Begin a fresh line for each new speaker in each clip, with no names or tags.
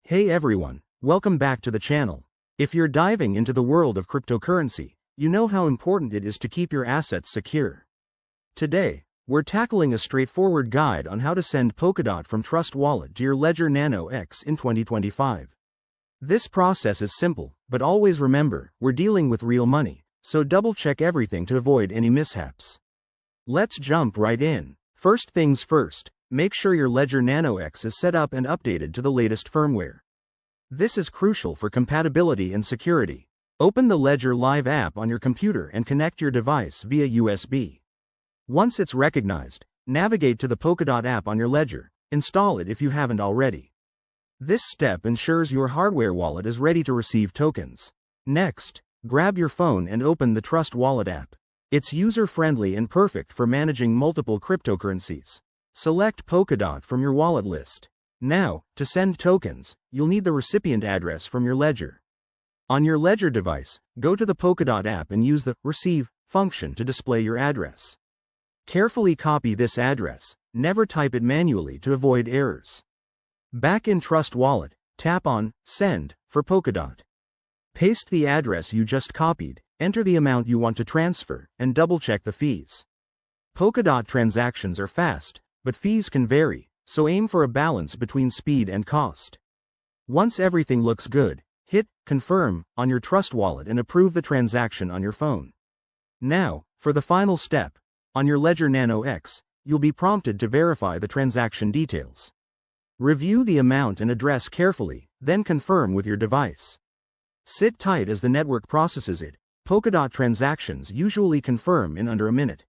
Hey everyone, welcome back to the channel. If you're diving into the world of cryptocurrency, you know how important it is to keep your assets secure. Today, we're tackling a straightforward guide on how to send Polkadot from Trust Wallet to your Ledger Nano X in 2025. This process is simple, but always remember, we're dealing with real money, so double-check everything to avoid any mishaps. Let's jump right in. First things first, make sure your Ledger Nano X is set up and updated to the latest firmware. This is crucial for compatibility and security. Open the Ledger Live app on your computer and connect your device via USB. Once it's recognized, navigate to the Polkadot app on your Ledger. Install it if you haven't already. This step ensures your hardware wallet is ready to receive tokens. Next, grab your phone and open the Trust Wallet app. It's user-friendly and perfect for managing multiple cryptocurrencies. Select Polkadot from your wallet list. Now, to send tokens, you'll need the recipient address from your Ledger. On your Ledger device, go to the Polkadot app and use the Receive function to display your address. Carefully copy this address, never type it manually to avoid errors. Back in Trust Wallet, tap on Send for Polkadot. Paste the address you just copied, enter the amount you want to transfer, and double-check the fees. Polkadot transactions are fast, but fees can vary, so aim for a balance between speed and cost. Once everything looks good, hit Confirm on your Trust Wallet and approve the transaction on your phone. Now, for the final step, on your Ledger Nano X, you'll be prompted to verify the transaction details. Review the amount and address carefully, then confirm with your device. Sit tight as the network processes it. Polkadot transactions usually confirm in under a minute.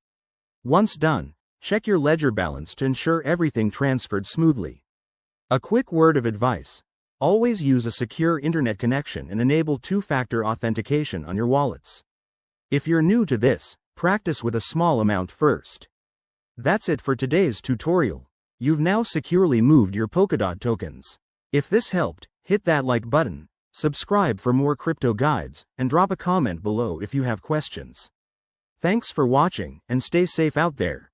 Once done, check your Ledger balance to ensure everything transferred smoothly. A quick word of advice: always use a secure internet connection and enable two-factor authentication on your wallets. If you're new to this, practice with a small amount first. That's it for today's tutorial. You've now securely moved your Polkadot tokens. If this helped, hit that like button, subscribe for more crypto guides, and drop a comment below if you have questions. Thanks for watching, and stay safe out there.